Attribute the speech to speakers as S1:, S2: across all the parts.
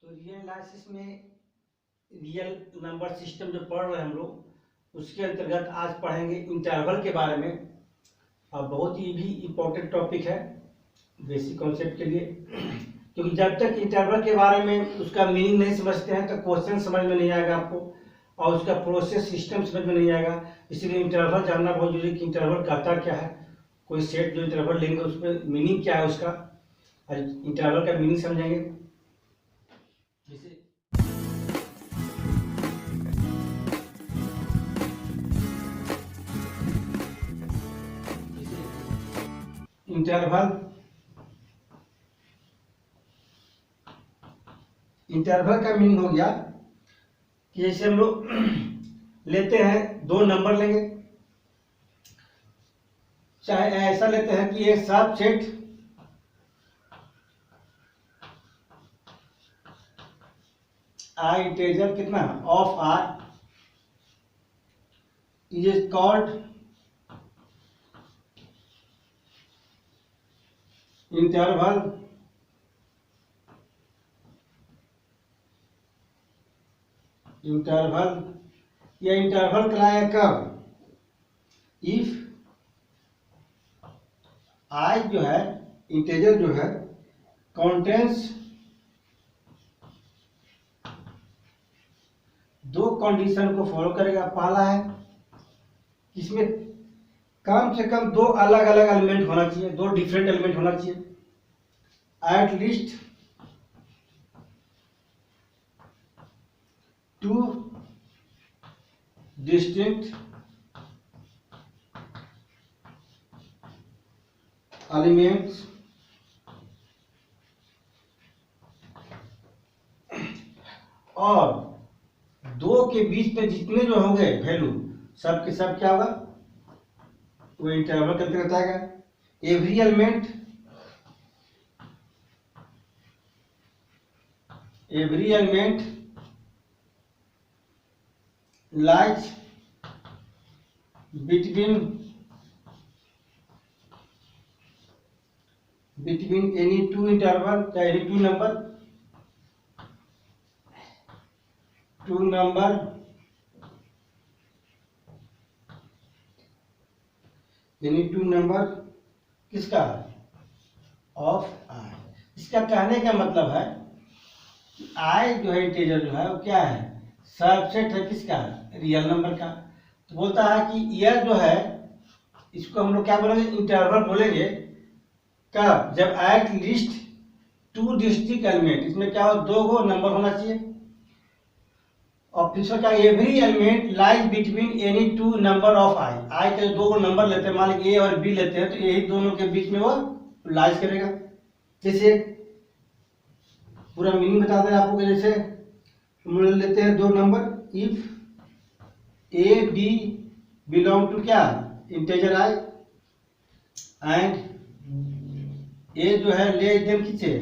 S1: तो real analysis में real number system जो पढ़ रहे हैं हम लोग, उसके अंतर्गत आज पढ़ेंगे इंटरवल के बारे में। और बहुत ही भी इम्पोर्टेंट टॉपिक है बेसिक कॉन्सेप्ट के लिए, क्योंकि जब तक इंटरवल के बारे में उसका मीनिंग नहीं समझते हैं तो क्वेश्चन समझ में नहीं आएगा आपको, और उसका प्रोसेस सिस्टम समझ में नहीं आएगा। इसलिए इंटरवल जानना बहुत जरूरी है कि इंटरवल कहता क्या है। कोई सेट जो इंटरवल लेंगे उसमें मीनिंग क्या है उसका, और इंटरवल का मीनिंग समझेंगे। जैसे इंटरवल का मीनिंग हो गया कि जैसे हम लोग लेते हैं, दो नंबर लेंगे, चाहे ऐसा लेते हैं कि ये सब सेट आई इंटीजर कितना of R is called interval. या इंटरवल कहलाया कब, इफ आई जो है इंटीजर जो है कॉन्टेंस दो कंडीशन को फॉलो करेगा। पहला है इसमें कम से कम दो अलग अलग एलिमेंट होना चाहिए, दो डिफरेंट एलिमेंट होना चाहिए, at least two distinct elements और दो के बीच में जितने जो होंगे वैल्यू सब के सब क्या होगा, वो इंटरवल के अंतर्गत आएगा। Every element lies between any two interval या any two number any two number किसका, ऑफ आई। इसका कहने का मतलब है कि आई जो है इंटीजर जो है वो क्या है, सबसेट है किसका, रियल नंबर का। तो बोलता है कि यह जो है इसको हम लोग क्या बोलेंगे, इंटरवल बोलेंगे कब, जब at least two distinct element, इसमें क्या हो, दो गो नंबर होना चाहिए, और फिर क्या, every element lies between any two number of I. आई के दो गो नंबर लेते हैं, मान लीजिए ए और बी लेते हैं, तो यही दोनों के बीच में वो लाइज करेगा। जैसे पूरा मीनिंग बता दें आपको, जैसे हम लोग लेते हैं दो number, if a b belong to क्या, इंटीजर आई, एंड ए जो है ले देन किससे,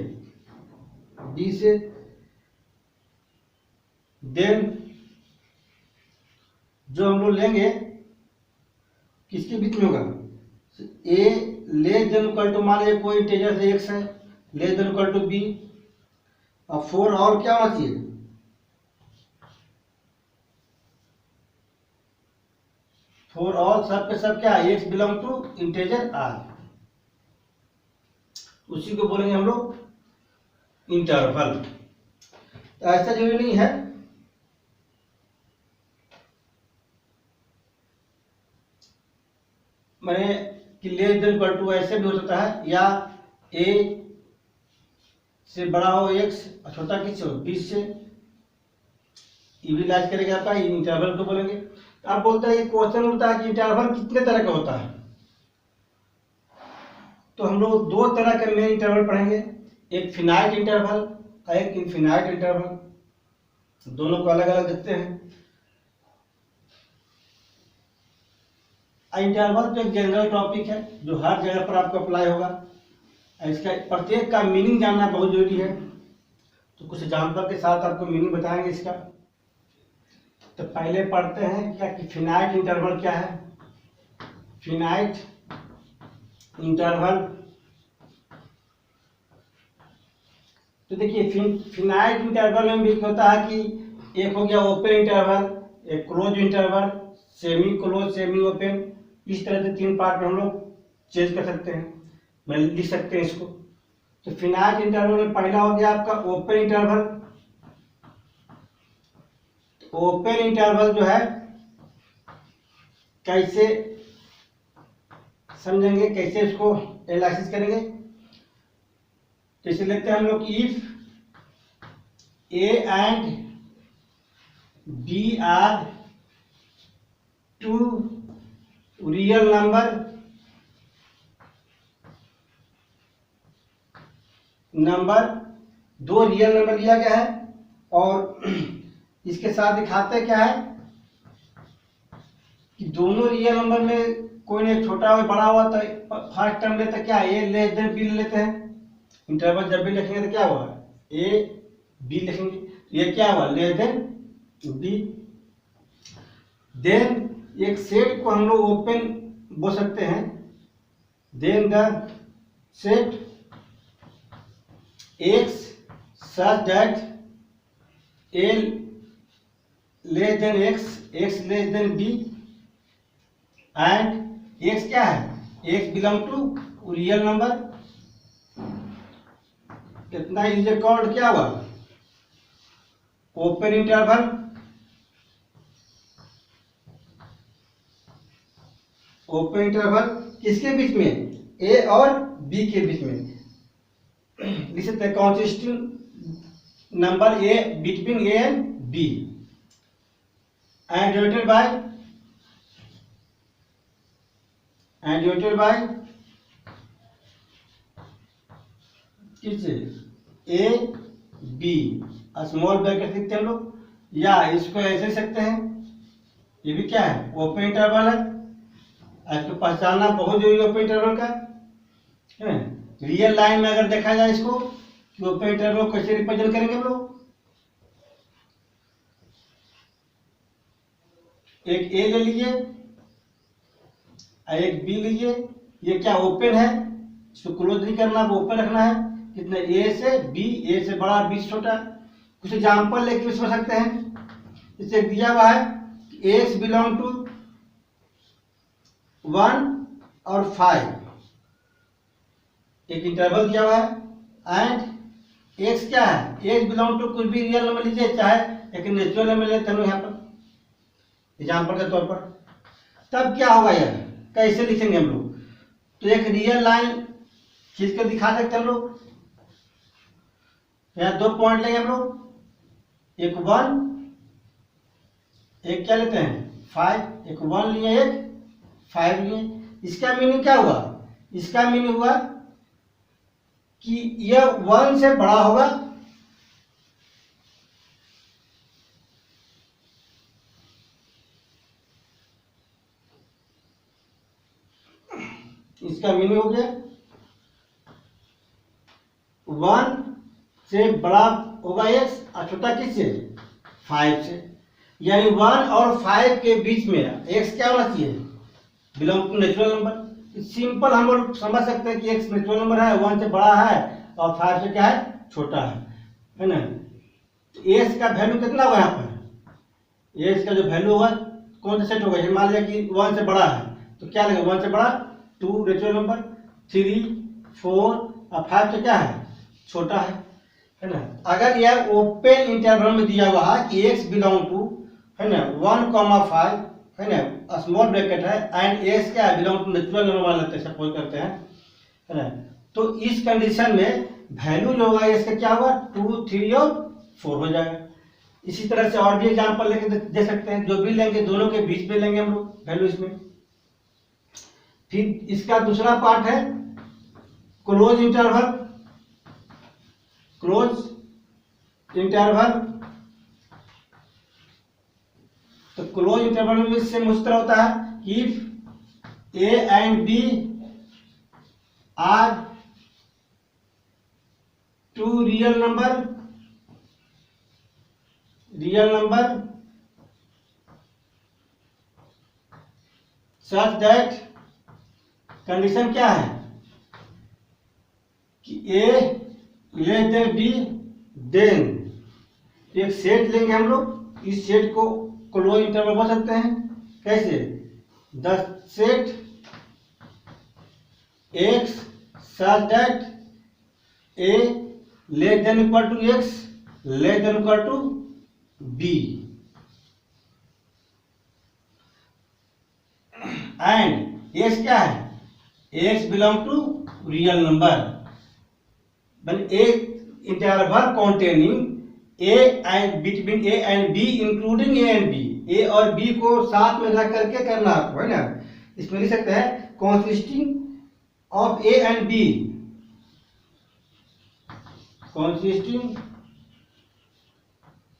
S1: बी से, देन जो हम लोग लेंगे किसके बीच में होगा, ए ले देन इक्वल टू, मान लीजिए कोई इंटीजर से एक्स है, ले देन इक्वल टू बी, और फोर और क्या होना चाहिए, फोर और सब के सब क्या, x belong to integer R, उसी को बोलेंगे हम लोग इंटरवल। तो ऐसा जरूरी नहीं है मैंने कि लेस देन इक्वल टू, ऐसे भी हो सकता है, या ए से बड़ा हो एक्स और छोटा किससे हो, 20 से, इविलाइज करेगा आपका, इंटरवल को बोलेंगे। तो आप बोलते हैं, ये क्वेश्चन होता है कि इंटरवल कितने तरह का होता है। तो हम लोग दो तरह के मेन इंटरवल पढ़ेंगे, एक फिनाइट इंटरवल और एक इनफिनाइट इंटरवल। दोनों को अलग अलग देखते हैं। इंटरवल तो एक जनरल टॉपिक है जो हर जगह पर आपको अप्लाई होगा। इसका प्रत्येक का मीनिंग जानना बहुत जरूरी है। तो कुछ एग्जाम्पल के साथ आपको मीनिंग बताएंगे इसका। तो पहले पढ़ते हैं क्या कि फिनाइट इंटरवल क्या है। फिनाइट इंटरवल तो देखिए फिनाइट इंटरवल में भी होता है कि एक हो गया ओपन इंटरवल, एक close interval, semi close, semi open, इस तरह से 3 पार्ट में हम लोग चेंज कर सकते हैं, मतलब लिख सकते हैं इसको। तो फिनाइट इंटरवल में पहला हो गया आपका ओपन इंटरवल। ओपन इंटरवल जो है कैसे समझेंगे, कैसे इसको एनालिसिस करेंगे। जैसे लेते हैं हम लोग, if a and B are two real number, 2 real number लिया गया है और इसके साथ दिखाते क्या है कि दोनों रियल नंबर में कोई ने छोटा और बड़ा हुआ, तो फर्स्ट टर्म लेते क्या है, ए लेस देन बी लेते हैं। इंटरवल जब भी लिखेंगे तो क्या हुआ, ए बी लिखेंगे, ये क्या हुआ, लेस देन बी। देन एक सेट को हम लोग ओपन बोल सकते हैं। Then the set x such that A less than x, x less than b, and x क्या है, x belong to real number. कितना इज कॉल्ड क्या हुआ, ओपन इंटरवल। ओपन इंटरवल किसके बीच में, ए और बी के बीच में। लिख सकते हैं constitutive number A between A and B, and divided by किससे, ए बी, स्मॉल ब्रैकेट लिखते हैं हम लोग, या इसको ऐसे लिख सकते हैं, ये भी क्या है, ओपन इंटरवल है। इसको पहचानना बहुत जरूरी है ओपन इंटरवल का, है। रियल लाइन में अगर देखा जाए इसको कि ओपन इंटरवल कैसे रिप्रेजेंट करेंगे हम लोग, एक ए ले लीजिए और एक बी लीजिए, ये क्या ओपन है, इसको क्लोज नहीं करना, ओपन रखना है। कितने, ए से बी, ए से बड़ा बी से छोटा। कुछ एग्जाम्पल लेके समझ सकते हैं। इसे दिया हुआ है कि एक्स बिलोंग टू 1 और 5, एक इंटरवल दिया हुआ है, एंड एक्स क्या है, एक्स बिलोंग टू कुछ भी रियल नंबर लीजिए, चाहे एक नेचुरल नंबर लेते हैं यहाँ पर एग्जाम्पल के तौर पर। तब क्या होगा यार, कैसे लिखेंगे हम लोग, तो एक रियल लाइन खींच कर दिखा सकते हैं हम लोग। यहाँ 2 पॉइंट लेंगे हम लोग, एक 1, एक क्या लेते हैं 5, एक 1 लिए, एक 5 लिए। इसका मीनिंग क्या हुआ, इसका मीनिंग हुआ कि यह 1 से बड़ा होगा, इसका मीनिंग हो गया 1 से बड़ा होगा एक्स और छोटा किससे, 5 से। यानी 1 और 5 के बीच में एक्स क्या होना चाहिए, belong to natural number. Simple हम लोग समझ सकते हैं कि एक्स नेचुरल नंबर है, 1 से बड़ा है और 5 से क्या है, छोटा है ना। एक्स का वैल्यू कितना होगा यहाँ पर, एक्स का जो वैल्यू होगा कौन सा सेट होगा, मान लिया कि 1 से बड़ा है तो क्या लगेगा, 1 से बड़ा 2 नेचुरल नंबर, 3, 4 और 5 से क्या है, छोटा है ना। अगर यह ओपन इंटरवल में दिया हुआ है कि एक्स बिलोंग टू, है ना, 1,5, है ना, स्मॉल ब्रैकेट है, एंड एक्स क्या है, बिलोंग टू नेचुरल नंबर मान लेते हैं, सपोज करते हैं, है ना। तो इस कंडीशन में वैल्यू जो होगा इसका क्या होगा, 2, 3 और 4 हो जाएगा। इसी तरह से और भी एग्जाम्पल लेके दे सकते हैं, जो भी लेंगे दोनों के बीच में लेंगे हम लोग वैल्यू इसमें। फिर इसका दूसरा पार्ट है क्लोज इंटरवल। क्लोज इंटरवल, तो क्लोज इंटरवल में इससे मुश्तर होता है if a and B are 2 real number such that, condition क्या है कि a less than B then एक सेट लेंगे हम लोग, इस सेट को क्लोज इंटरवल बोल सकते हैं। कैसे? The set x such that a less than equal to x less than equal to b and x क्या है? x belong to real number, but a interval containing a and between a and b including a and b, a और b को साथ में रख करके करना आपको, है ना। इसमें लिख सकते हैं consisting of a and b, consisting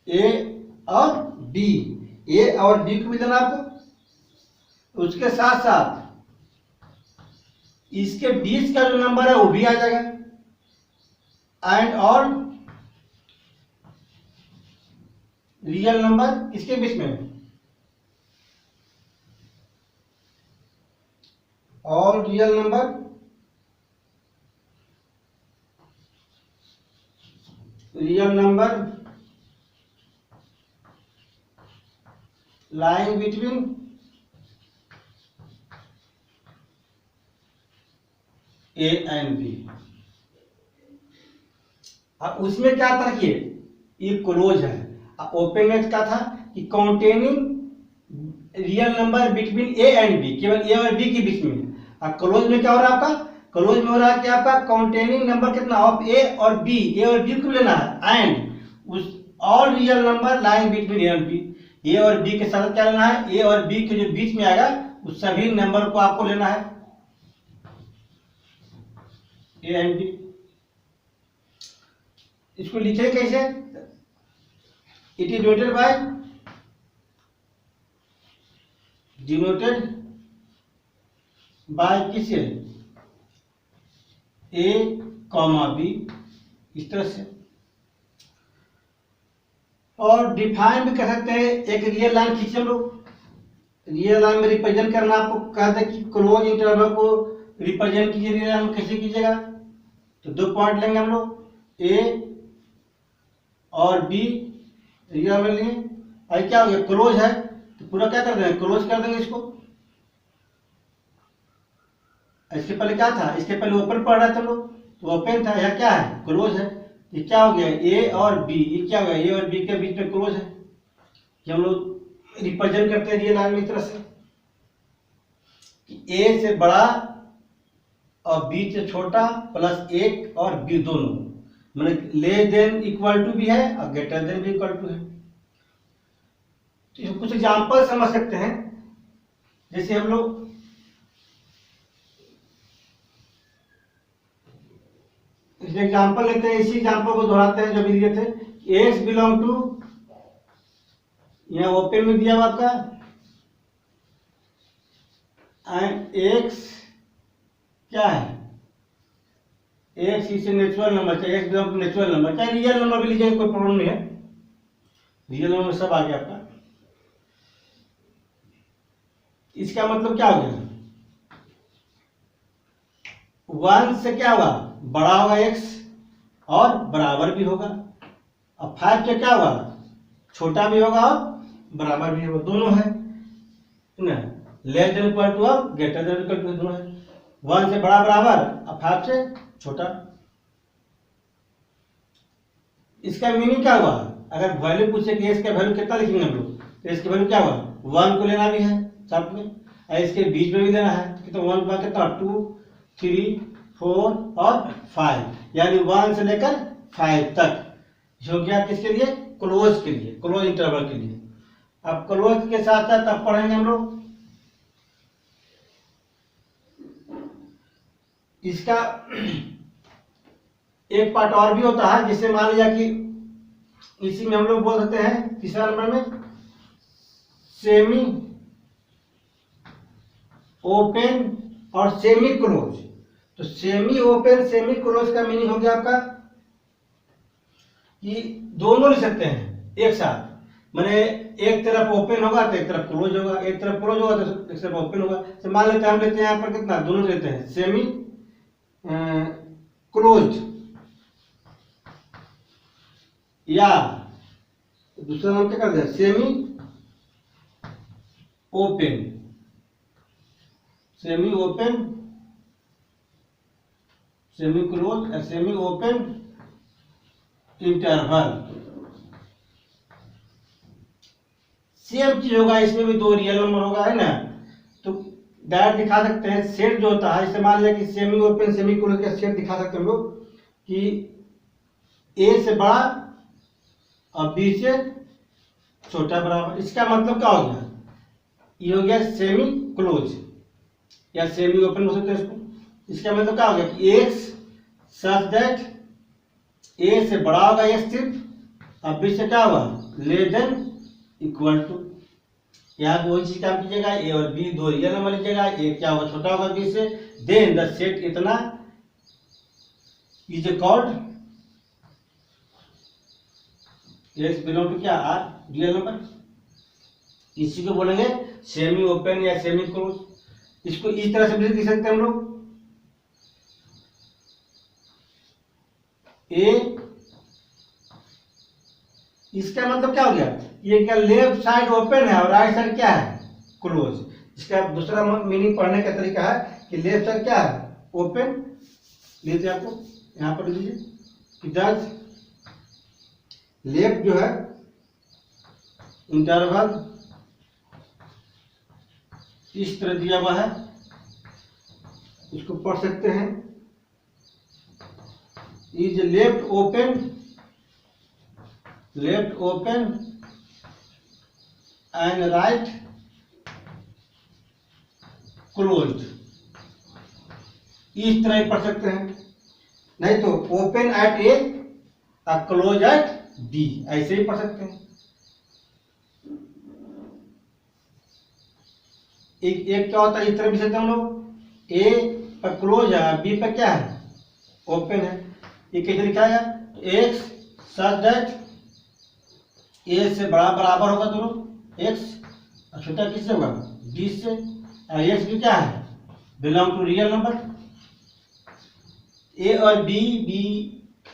S1: a और b, a और b को भी देना आपको, उसके साथ साथ इसके बीच का जो नंबर है वो भी आ जाएगा। एंड और रियल नंबर इसके बीच में, all real number lying between a and b। अब उसमें क्या था कि ये क्लोज है, ओपन में क्या था कि containing real number between A and b, केवल ए और बी के बीच में। अब क्लोज में क्या हो रहा है आपका? क्लोज में हो रहा है कि आपका कॉन्टेनिंग नंबर कितना ऑफ ए और बी, ए और बी को लेना है, एंड उस all real number lying between A और बी, ए और बी के साथ क्या लेना है? ए और बी के जो बीच में आएगा उस सभी नंबर को आपको लेना है, ए एंड बी। इसको लिखे कैसे? इट इज डिनोटेड बाय किसे? ए कॉमा बी, इस तरह से। और डिफाइन भी कर सकते हैं, एक रियल लाइन खींचे हम लोग, रियल लाइन में रिप्रेजेंट करना आपको कहते हैं कि क्लोज इंटरवल को रिप्रेजेंट कीजिए रियल लाइन में। कैसे कीजिएगा? तो दो पॉइंट लेंगे हम लोग, ए और बी रियल में लिए, और क्या हो गया? क्लोज है तो पूरा क्या कर देंगे? क्लोज कर देंगे इसको। इसके पहले क्या था? इसके पहले ओपन पढ़ रहे थे लोग, तो ओपन था, यह क्या है? क्लोज है। ये क्या हो गया? ए और बी, ये क्या हो गया? ए और बी के बीच में क्लोज है। ये हम लोग रिप्रेजेंट करते हैं रियल लाइन में इस तरह से कि ए से बड़ा और बी से छोटा प्लस एक और बी दोनों, मतलब लेस देन इक्वल टू भी है और ग्रेटर देन भी इक्वल टू है। तो कुछ एग्जाम्पल समझ सकते हैं, जैसे हम लोग एग्जाम्पल लेते हैं, इसी एग्जाम्पल को दोहराते हैं जो भी दिए थे। एक्स बिलोंग टू, यहां ओपन में दिया हुआ आपका, एंड एक्स क्या है? एक्स इज नेचुरल नंबर, चाहे x belong to natural number, चाहे रियल नंबर भी लीजिए, कोई प्रॉब्लम नहीं है, रियल नंबर सब आ गया आपका। इसका मतलब क्या हो गया? वन से क्या होगा? बड़ा होगा एक्स और बराबर भी होगा, और फाइव से क्या होगा? छोटा भी होगा और बराबर भी होगा, दोनों है ना। लेस देन इक्वल टू और ग्रेटर देन इक्वल टू दोनों है। वन से बड़ा बराबर और फाइव से छोटा। इसका मीनिंग क्या हुआ? अगर वैल्यू पूछे कि इसका वैल्यू कितना लिखेंगे हम लोग, तो इसकी वैल्यू क्या हुआ? वन को लेना भी है साथ में, और इसके बीच में भी लेना है, तो वन का कितना? 2 3 4 और 5, यानी 1 से लेकर 5 तक हो गया। किसके लिए? क्लोज के लिए, क्लोज इंटरवल के लिए। अब क्लोज के साथ साथ अब पढ़ेंगे हम लोग इसका एक पार्ट और भी होता है, जिससे मान लिया कि इसी में हम लोग बोल सकते हैं तीसरा नंबर में सेमी ओपन और सेमी क्लोज। तो सेमी ओपन सेमी क्लोज का मीनिंग हो गया आपका कि दोनों लिख सकते हैं एक साथ, माने एक तरफ ओपन होगा तो एक तरफ क्लोज होगा, एक तरफ क्लोज होगा तो एक तरफ ओपन होगा। तो मान लेते हैं हम लेते हैं यहाँ पर कितना? दोनों लेते हैं, सेमी क्लोज या दूसरा नाम क्या कर दिया, semi open, semi open, semi close, semi open interval. Same चीज होगा, इसमें भी दो रियल नंबर होगा, है ना। तो डायरेक्ट दिखा सकते हैं सेट जो होता है, जैसे मान लिया कि सेमी ओपन सेमी क्लोज का सेट दिखा सकते हैं हम लोग कि ए से बड़ा और बी से छोटा बराबर। इसका मतलब क्या हो गया, ये हो गया सेमी क्लोज या सेमी ओपन हो सकता है इसको। इसका मतलब क्या हो गया कि एक्स सच दैट ए से बड़ा होगा एक्स सिर्फ, और बी से क्या होगा लेस देन इक्वल टू। यहाँ दो चीज काम कीजिएगा, ए और बी दो रियल नंबर लीजिएगा, ए क्या होगा छोटा होगा बी से, देन द सेट इतना is called x belong to क्या आर रियल नंबर। इसी को बोलेंगे सेमी ओपन या सेमी क्लोज। इसको इस तरह से भी लिख सकते हैं हम लोग, ए, इसका मतलब क्या हो गया, ये क्या लेफ्ट साइड ओपन है और राइट साइड क्या है क्लोज। इसका दूसरा मीनिंग पढ़ने का तरीका है कि लेफ्ट साइड क्या है ओपन, लीजिए आपको यहां पर लीजिए कि जज लेफ्ट जो है इंटरवल इस तरह दिया हुआ है, इसको पढ़ सकते हैं is left open, left open and right closed. इस तरह ही पढ़ सकते हैं, नहीं तो ओपन एट ए और क्लोज एट बी, ऐसे ही पढ़ सकते हैं। एक क्या होता है इस तरह भी सकते हैं हम लोग, ए पर क्लोज है बी पर क्या है ओपन है। ये कैसे लिखा है, एक्स सच दैट ए से बड़ा बराबर होगा दोनों एक्स, और छोटा किससे होगा बी से, और एक्स भी क्या है belong to real number. A और बी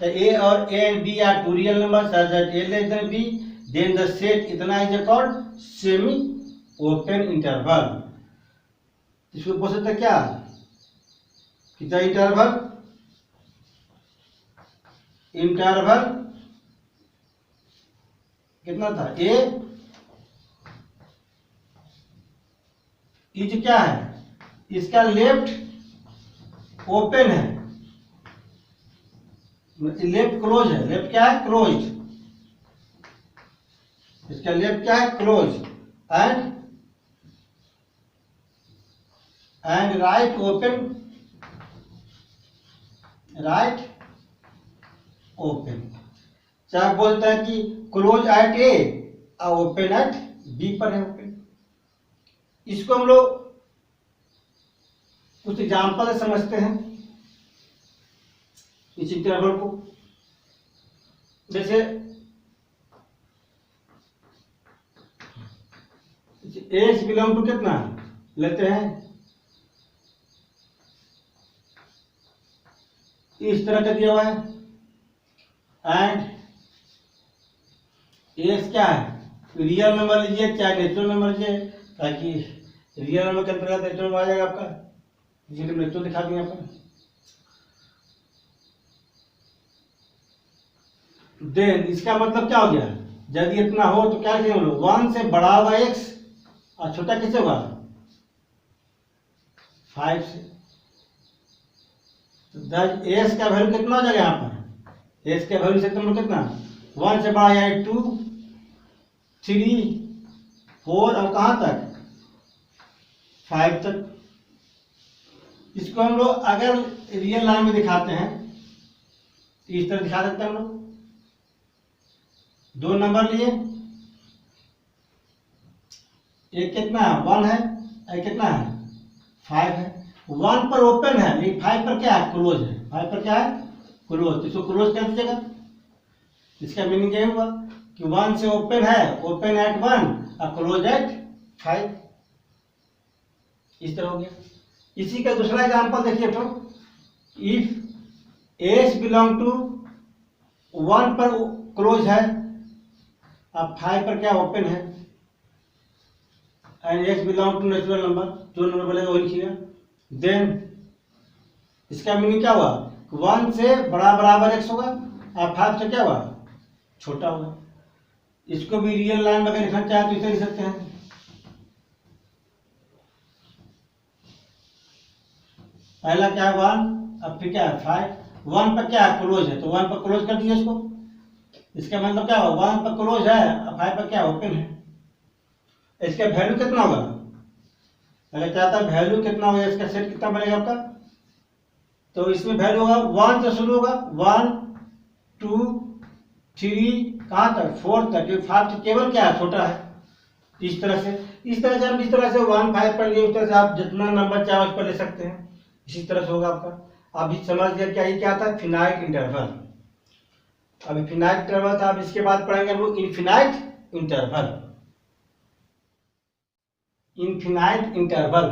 S1: ए और A and B are two real number such that A less than B, then the set इतना is called semi open interval. इसको बोल सकते क्या, कितना इंटरवल, इंटरवल कितना था ए इज क्या है, इसका लेफ्ट ओपन है, लेफ्ट क्लोज है, लेफ्ट क्या है क्लोज, इसका लेफ्ट क्या है close, and right open, right open. चाहे बोलता है कि क्लोज एट ए और ओपन एट बी पर है ओपन। इसको हम लोग कुछ एग्जाम्पल से समझते हैं इस इंटरवल को। जैसे एक्स बिलोंग टू कितना लेते हैं, इस तरह का दिया हुआ है, एंड एक्स क्या है रियल नंबर लीजिए चाहे नेचुरल नंबर लीजिए, ताकि रियल नंबर के अंतर्गत नेचुरल नंबर आ जाएगा आपका, इसलिए नेचुरल दिखा दिया आपको। देन इसका मतलब क्या हो गया, यदि इतना हो तो क्या लिखेंगे हम लोग, 1 से बड़ा होगा एक्स और छोटा किससे होगा 5 से। तो एस का वैल्यू कितना हो जाएगा यहाँ पर, एस का वैल्यू से तुम लोग कितना 1 से बड़ा यानी 2 3 4 और कहाँ तक 5 तक। इसको हम लोग अगर रियल लाइन में दिखाते हैं तो इस तरह दिखा सकते हैं हम लोग, दो नंबर लिए, एक कितना 1 है एक कितना है 5 है। 1 पर ओपन है लेकिन 5 पर क्या है क्लोज है, 5 पर क्या है क्लोज, इसको क्लोज कर दीजिएगा। इसका मीनिंग क्या हुआ कि 1 से ओपन है, ओपन एट 1 और क्लोज एट 5, इस तरह हो गया। इसी का दूसरा एग्जांपल देखिए, तो इफ एस बिलोंग टू 1 पर क्लोज है, अब 5 पर क्या ओपन है, and x belong to natural number, जो नंबर बोलेगा वही लिखिएगा। देन इसका मीनिंग क्या हुआ, 1 से बड़ा बराबर x होगा और 5 से क्या हुआ, छोटा होगा। इसको भी रियल लाइन में अगर लिखना चाहे तो इसे लिख सकते हैं। पहला क्या है 1, अब फिर क्या है 5। 1 पर क्या है, क्लोज है, तो 1 पर क्लोज कर दीजिए इसको। इसका मतलब क्या होगा, 1 पर क्लोज है और 5 पर क्या ओपन है। इसका वैल्यू कितना होगा, अगर चाहता है वैल्यू कितना होगा, इसका सेट कितना बनेगा आपका, तो इसमें वैल्यू होगा 1 से शुरू होगा, 1 2 3 कहाँ तक, 4 तक। 5 केवल क्या है, छोटा है। इस तरह से हम जिस तरह से 1 5 पर लिए उस तरह से आप जितना नंबर चाहे उस पर ले सकते हैं। इसी तरह से होगा आपका। अभी समझ गया क्या, ये क्या था, फिनाइट इंटरवल। अभी फिनाइट इंटरवल था, अब इसके बाद पढ़ेंगे हम लोग infinite interval. Infinite interval,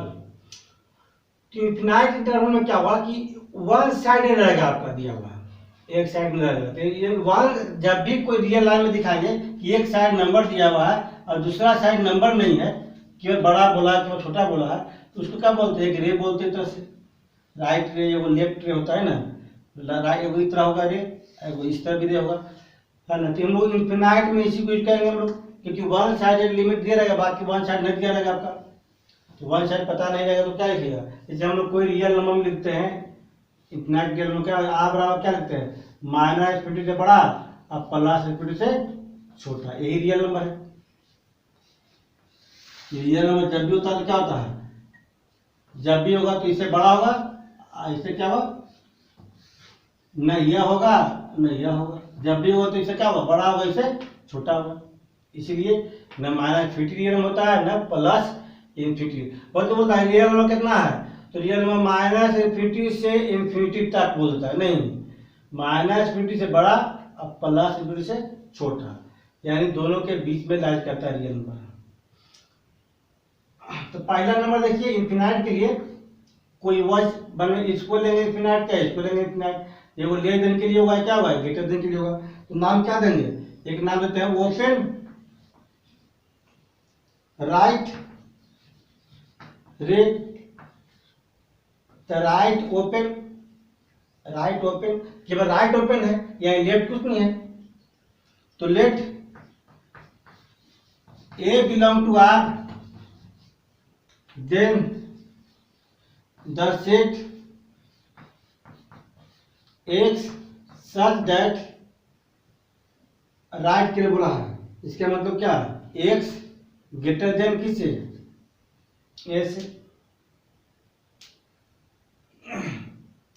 S1: infinite interval में क्या हुआ कि वन साइडेड रहेगा आपका दिया हुआ, एक साइड में रहेगा। तो ये वन जब भी कोई रियल लाइन में दिखाएंगे कि एक साइड नंबर दिया हुआ है और दूसरा साइड नंबर नहीं है, केवल बड़ा बोला है केवल छोटा बोला है, तो उसको क्या बोलते हैं, एक रे बोलते हैं। तरह से राइट रे, वो लेफ्ट रे होता है ना, राइट एगो इस तरह होगा रे, एगो इस तरह भी रे होगा, है ना। तो हम लोग इनफिनाइट में इसी को यूज करेंगे हम लोग, क्योंकि वन साइडेड लिमिट दिया रहेगा, बाकी वन साइड नहीं दिया रहेगा आपका, तो वन साइड पता नहीं रहेगा तो क्या लिखेगा। जैसे हम लोग कोई रियल नंबर में लिखते हैं इनफिनाइट रियल में, क्या आ बराबर क्या लिखते हैं, माइनस इनफिनिटी से बड़ा और प्लस इनफिनिटी से छोटा, यही रियल नंबर है। रियल नंबर जब भी होता है तो क्या होता है, जब भी होगा तो इससे बड़ा होगा, इससे क्या होगा, न यह होगा न यह होगा। जब भी होगा तो इससे क्या होगा, बड़ा होगा, इससे छोटा होगा। इसीलिए न माइनस इनफिनिटी रियल नंबर होता है न प्लस इनफिनिटी। तो बोलता है रियल नंबर कितना है, तो रियल नंबर माइनस इनफिनिटी से इनफिनिटी तक बोलता है, नहीं, माइनस इनफिनिटी से बड़ा और प्लस इनफिनिटी से छोटा, यानी दोनों के बीच में लाइज करता है रियल नंबर। तो पहला नंबर देखिए इनफिनाइट के लिए कोई वॉइस बने, इसको लेंगे इनफिनाइट, क्या इसको लेंगे इनफिनाइट। ये वो लेस देन के लिए होगा, क्या होगा, ग्रेटर देन के लिए होगा। तो नाम क्या देंगे, एक नाम देते हैं ओपन राइट रे, तो राइट ओपन, राइट ओपन केवल राइट ओपन है, या लेफ्ट कुछ नहीं है, तो let a belong to R, then the set x such that, right के लिए बोला है, इसका मतलब क्या है, एक्स ग्रेटर देन किससे, ए से।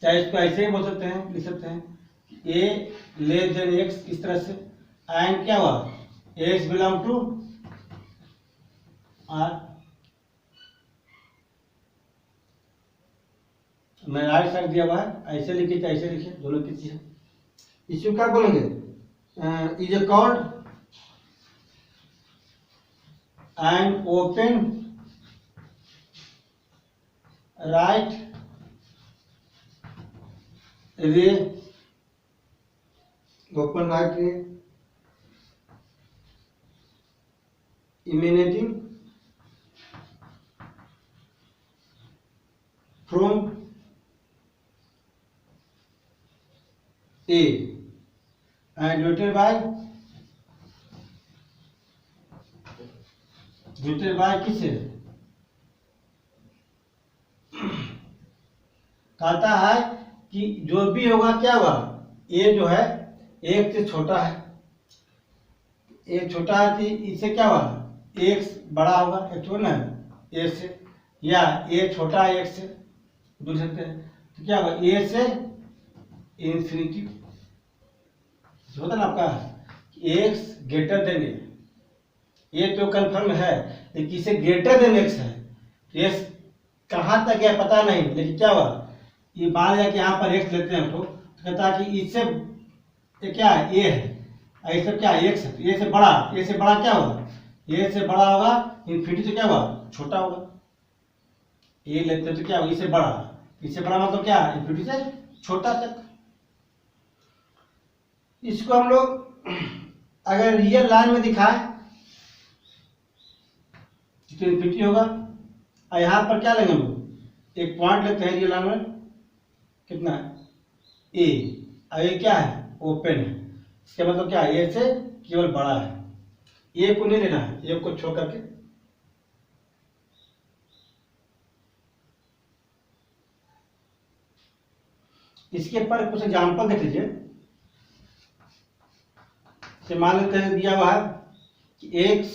S1: चाहे इसको ऐसे ही बोल सकते हैं, लिख सकते हैं ए लेस देन एक्स, इस तरह से। एंड क्या हुआ, एक्स बिलोंग टू आर। मैं राइट साइड दिया हुआ है, ऐसे लिखिए चाहे ऐसे लिखिए, दोनों की चीज है। इसको क्या बोलेंगे, is a called and open right रे, ओपन राइट रे emanating from A and denoted by किससे, कहता है कि जो भी होगा क्या होगा, ए जो है एक से छोटा है, एक छोटा है तो इससे क्या होगा, एक बड़ा होगा, एक छोटा ना ए से, या ए छोटा है एक से, दूर सकते हैं, तो क्या होगा ए से इन्फिनिटी होता ना आपका, एक्स ग्रेटर देन ए, ये तो कंफर्म है, लेकिन इसे ग्रेटर देन एक्स है, एक्स कहाँ तक है पता नहीं, लेकिन क्या हुआ, ये मान लिया कि यहाँ पर एक्स लेते हैं तो कहता है कि इससे ये क्या है, ए है, ऐसे क्या है एक्स है, ए से बड़ा, ए से बड़ा क्या होगा, ए से बड़ा होगा, इन्फिनिटी से क्या होगा, छोटा होगा। ए लेते तो क्या होगा, इससे बड़ा, इससे बड़ा मतलब क्या है, इन्फिनिटी से छोटा तक। इसको हम लोग अगर रियल लाइन में दिखाए तो इन्फिनिटी होगा। और यहाँ पर क्या लेंगे हम लोग, एक पॉइंट लेते हैं रियल लाइन में, कितना है ए, और ये क्या है ओपन है, इसका मतलब क्या है ए से केवल बड़ा है, ए को नहीं लेना है, ए को छोड़ करके। इसके पर कुछ एग्जाम्पल देख लीजिए। मान लेते हैं दिया हुआ है कि एक्स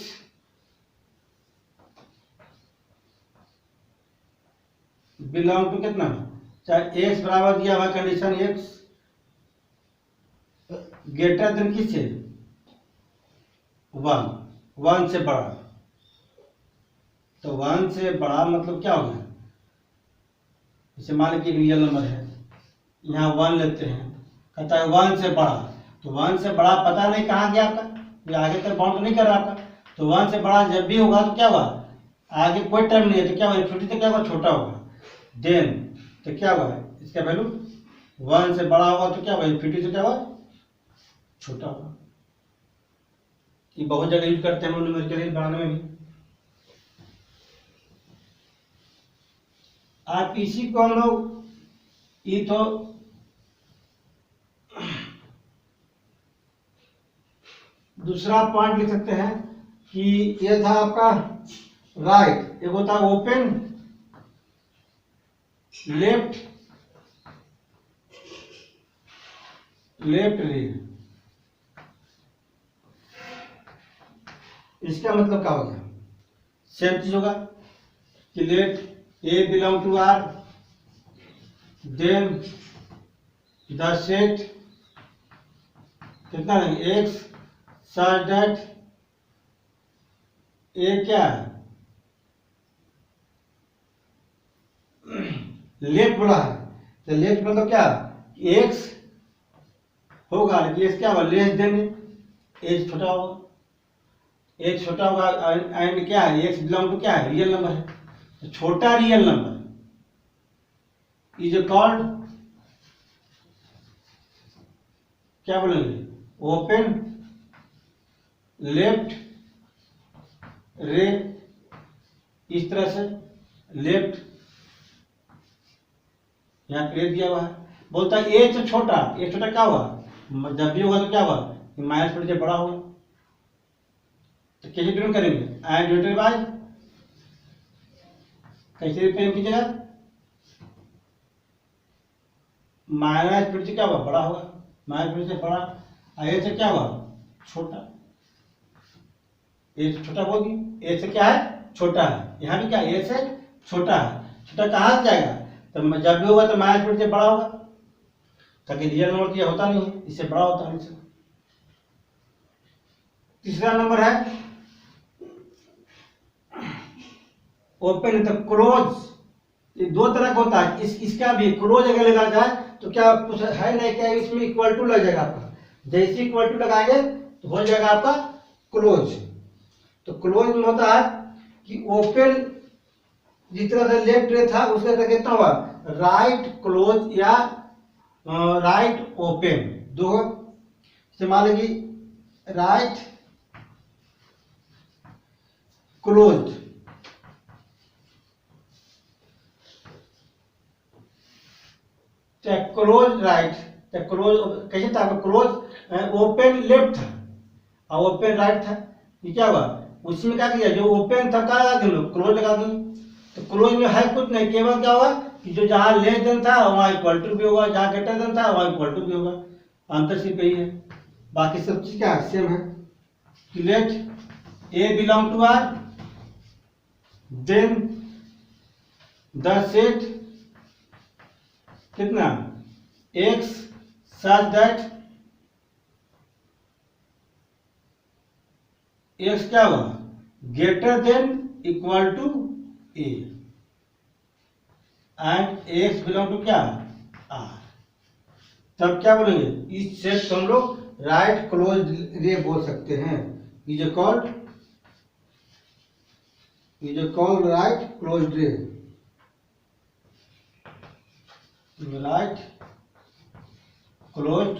S1: बिलोंग टू कितना, चाहे एक्स बराबर दिया हुआ कंडीशन एक्स ग्रेटर देन किससे, वन, वन से बड़ा। तो वन से बड़ा मतलब क्या होगा, जैसे मान लीजिए एक रियल नंबर है, यहाँ वन लेते हैं, कहता है वन से बड़ा, तो वन से बड़ा पता नहीं कहाँ गया आपका, ये आगे तक बाउंड तो नहीं कर रहा आपका। तो वन से बड़ा जब भी होगा तो क्या हुआ, आगे कोई टाइम नहीं है तो क्या होगा, इन्फिनिटी तो क्या होगा छोटा होगा, देन तो क्या होगा इसका वैल्यू वन से बड़ा होगा तो क्या होगा, इन्फिनिटी से क्या होगा छोटा होगा। ये बहुत जगह यूज करते हैं हम न्यूमेरिकल बनाने में भी। आप इसी को हम लोग ये तो दूसरा पॉइंट लिख सकते हैं कि ये था आपका राइट, एक होता है ओपन लेफ्ट, लेफ्ट रे। इसका मतलब क्या होगा, सेम चीज होगा कि let a belong to R, then the set कितना लेंगे एक्स सच दैट ए क्या है लेफ्ट बोला है, तो लेफ्ट मतलब क्या एक्स होगा लेकिन एक्स क्या होगा लेस देन एज छोटा होगा, एज छोटा होगा एंड क्या है एक्स बिलोंग टू क्या है रियल नंबर है, तो छोटा रियल नंबर इज कॉल्ड क्या बोलेंगे ओपन लेफ्ट रे। इस तरह से लेफ्ट यहाँ पे दिया हुआ है, बोलता है ए से छोटा, ए छोटा क्या हुआ जब भी होगा तो क्या हुआ माइनस पर से बड़ा होगा। तो कैसे डिनोट करेंगे, एंड डिवाइडेड बाय, कैसे रिप्रेजेंट कीजिएगा, माइनस फिर से क्या हुआ बड़ा होगा, माइनस फिर से बड़ा, ए से क्या हुआ छोटा, ए से छोटा बोलिए, ए से क्या है छोटा है, यहाँ भी क्या ए से छोटा है, छोटा कहाँ से जाएगा, तो जब भी होगा तो माइनस फिर से बड़ा होगा, ताकि रियल नंबर तो ये होता नहीं है, इससे बड़ा होता है। तीसरा नंबर है ओपन द क्लोज, ये दो तरह का होता है, इसका भी क्लोज अगर लगा जाए तो क्या कुछ है नहीं क्या इसमें इक्वल टू लग जाएगा आपका, जैसे इक्वल टू लगाएंगे तो हो जाएगा आपका क्लोज। तो क्लोज में होता है कि ओपन जिस तरह से लेफ्ट रे था उसका तरह कितना हुआ राइट क्लोज या राइट ओपन, दो से मान लीजिए right close, close right, close कैसे था क्लोज ओपन लेफ्ट था और ओपन राइट था, ये क्या हुआ उसमें क्या किया जो ओपन था क्या लगा दिए क्लोज लगा दिए। तो क्लोज में है कुछ नहीं, केवल क्या होगा कि जो जहां लेस देन था वहां इक्वल टू भी होगा, जहां ग्रेटर देन था वहां इक्वल टू भी होगा, अंतर सिर्फ यही है, बाकी सब चीज क्या सेम है। Let a belong to R, then the set कितना एक्स सच दैट एक्स क्या हुआ greater than equal to a and x belong to क्या आर। तब क्या बोलेंगे इस सेट को हम लोग राइट क्लोज रे बोल सकते हैं, इज कॉल्ड राइट क्लोज रे, राइट क्लोज्ड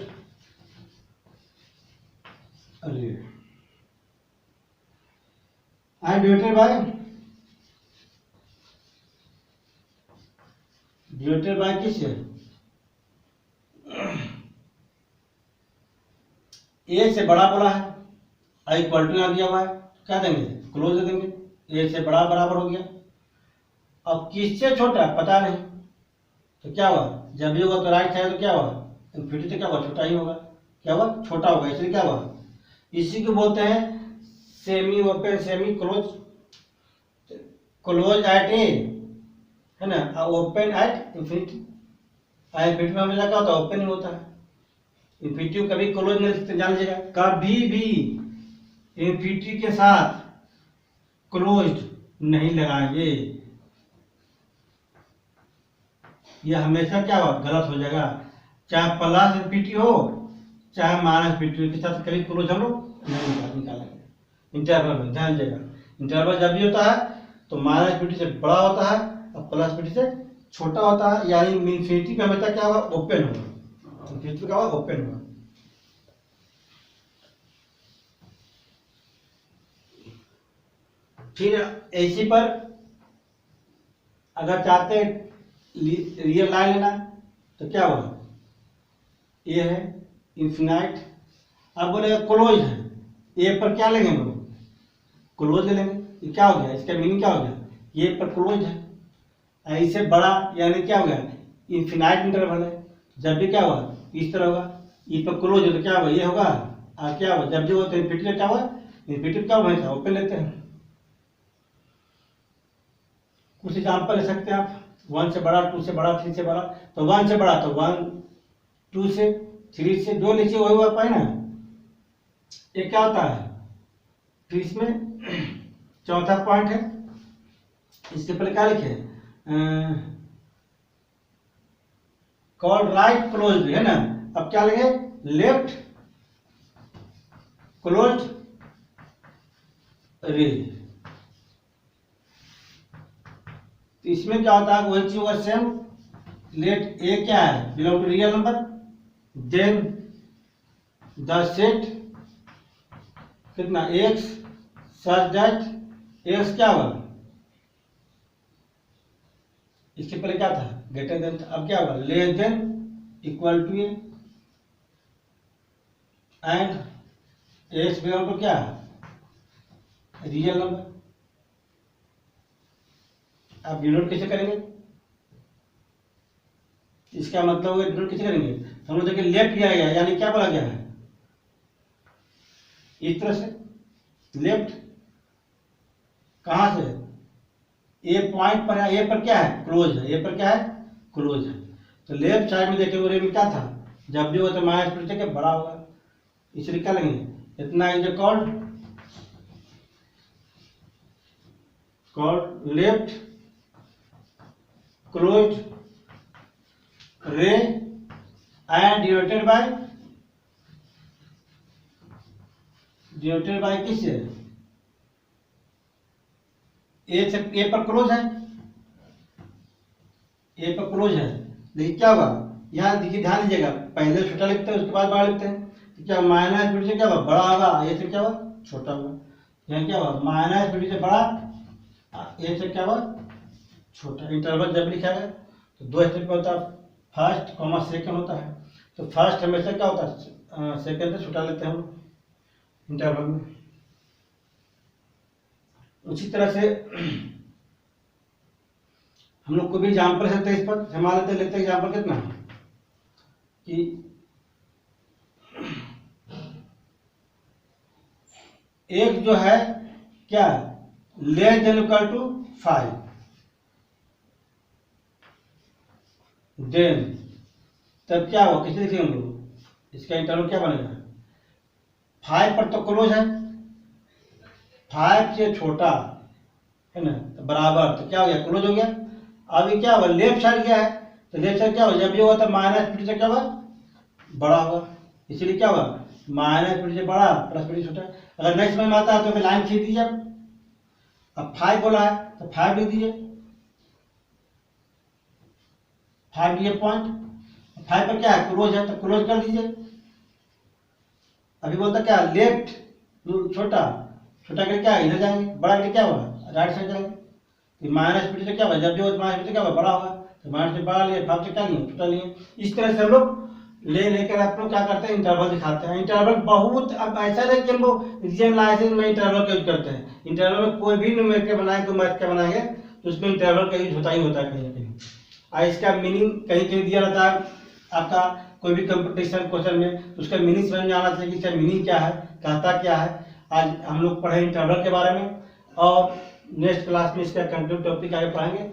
S1: रे आई डिवाइडेड बाय किस है? ए से बड़ा बोला है, आई इक्वल टू यहाँ दिया हुआ है, क्या देंगे? क्लोज दे देंगे। ए से बड़ा बराबर हो गया। अब किससे छोटा पता नहीं, तो क्या हुआ? जब भी होगा तो राइट साइड तो क्या हुआ? इन्फिनिटी तो क्या हुआ? छोटा ही होगा। क्या हुआ? छोटा होगा। इसलिए क्या हुआ? इसी को बोलते हैं semi open semi close. Close at A है ना, ओपन एट इन्फिनिटी। इन्फिनिटी में हमेशा क्या होता है? ओपन ही होता है। इन्फिनिटी कभी क्लोज नहीं लिखते, जान लीजिएगा। कभी भी इन्फिनिटी के साथ क्लोज्ड नहीं लगाएंगे, ये हमेशा क्या हो? गलत हो जाएगा। चाहे प्लस इन्फिनिटी हो चाहे माइनस इन्फिनिटी के साथ कभी क्लोज हम लोग नहीं निकालेंगे। इंटरवल में ध्यान दीजिएगा, इंटरवल जब भी होता है तो माइनस इन्फिनिटी से बड़ा होता है और प्लस इन्फिनिटी से छोटा होता है। यानी इन्फिनिटी पे हमेशा क्या होगा? ओपन होगा। इन्फिनिटी क्या होगा? ओपन होगा। फिर ऐसी पर अगर चाहते रियल लाइन लेना तो क्या होगा? ये है इन्फिनाइट। अब बोलेगा क्लोज है, ए पर क्या लेंगे हम लोग? क्लोज ले लेंगे। ये क्या हो गया? इसका मीनिंग क्या हो गया? ये पर क्लोज है। इससे बड़ा यानी क्या हो गया? इन्फिनाइट इंटरवल है। जब भी क्या होगा? इस तरह होगा। ई पर क्लोज है तो क्या होगा? ये होगा। और क्या होगा? जब भी होगा तो इन्फिनिटी क्या होगा? इन्फिनिटी क्या होगा? ओपन लेते हैं। कुछ एग्जाम्पल ले सकते हैं आप। 1 से बड़ा, 2 से बड़ा, 3 से बड़ा। तो 1 से बड़ा तो 1, 2 से, 3 से, जो नीचे वही हुआ पाए ना। ये क्या होता है? फिर इसमें चौथा पॉइंट है, इसके पहले क्या लिखे? कॉल राइट क्लोज है ना। अब क्या लेंगे? लेफ्ट क्लोज रे। तो इसमें क्या होता है? वही चीज होगा सेम। लेट ए क्या है? Belong to real number, then the set कितना? एक्स सच दैट एक्स क्या होगा? इसके पहले क्या था? Greater than. अब क्या होगा? Less than equal to a and x belong to क्या है? Real number. आप डिनोट कैसे करेंगे? इसका मतलब होगा डिनोट कैसे करेंगे? हम लोग देखिए लेफ्ट किया गया यानी क्या बोला गया है? इस तरह से लेफ्ट। कहां से? ए पॉइंट पर है। ए पर क्या है? क्लोज है। ए पर क्या है? क्लोज है। तो लेफ्ट साइड में देखिए वो में क्या था? जब भी हो तो माइनस प्लस के बड़ा होगा। इसलिए क्या लेंगे? इतना इज कॉल्ड लेफ्ट क्लोज रे एंड डिनोटेड बाय किस? ए से ए पर क्लोज है। ए पर क्लोज है लेकिन क्या होगा? यहाँ देखिए ध्यान दीजिएगा, पहले छोटा लिखते हैं उसके बाद बड़ा लिखते हैं। तो क्या माइनस फिर से क्या होगा? बड़ा होगा। ए से क्या होगा? छोटा होगा। यहाँ क्या होगा? माइनस फिर से बड़ा, ए से क्या होगा? छोटा। इंटरवल जब लिखा है तो दो स्टेप होता है, फर्स्ट कॉमा सेकंड होता है। तो फर्स्ट हमेशा क्या होता है? सेकंड से छोटा लेते हैं हम इंटरवल में। उसी तरह से हम लोग को भी एग्जाम्पल सकते हैं इस पर। हमारे लेते हैं एग्जाम्पल कितना कि एक जो है क्या? Less than equal to 5, then तब क्या होगा? किसे लिखेंगे हम लोग? इसका इंटरवल क्या बनेगा? 5 पर तो क्लोज है, 5 से छोटा है ना, तो बराबर। तो क्या हो गया? क्लोज हो गया। अभी क्या होगा? लेफ्ट साइड क्या है? तो लेफ्ट साइड क्या होगा? जब भी होगा तो माइनस फिर से क्या होगा? बड़ा होगा। इसीलिए क्या होगा? माइनस फिर से बड़ा प्लस फिर से छोटा। अगर नेक्स्ट में आता है तो लाइन खींच दीजिए। अब 5 बोला है तो 5 लिख दीजिए। 5 ये पॉइंट 5 पर क्या है? क्लोज है तो क्लोज कर दीजिए। अभी बोलता क्या, लेफ्ट छोटा, छोटा करके क्या इधर जाएंगे, बड़ा करके क्या होगा राइट साइड जाएंगे। तो माइनस पी से क्या होगा, जब जो माइनस पी से क्या होगा बड़ा होगा, तो माइनस से बड़ा लिए, फाइव से क्या लिए छोटा लिए। इस तरह से हम लोग लेकर आप लोग क्या करते हैं, इंटरवल दिखाते हैं। इंटरवल बहुत, अब ऐसा नहीं कि हम लोग रियल लाइसेंस में इंटरवल का यूज करते हैं। इंटरवल में कोई भी न्यूमेरिकल बनाएंगे, कोई मैथ का बनाएंगे, तो उसमें इंटरवल का यूज होता ही होता है कहीं ना कहीं। और इसका मीनिंग कहीं कहीं दिया रहता है आपका, कोई भी कंपटीशन क्वेश्चन में, तो उसका मीनिंग समझ में आना चाहिए कि इसका मीनिंग क्या है, कहता क्या है। आज हम लोग पढ़े इंटरवल के बारे में, और नेक्स्ट क्लास में इसका कंक्लूड टॉपिक आगे पढ़ाएंगे।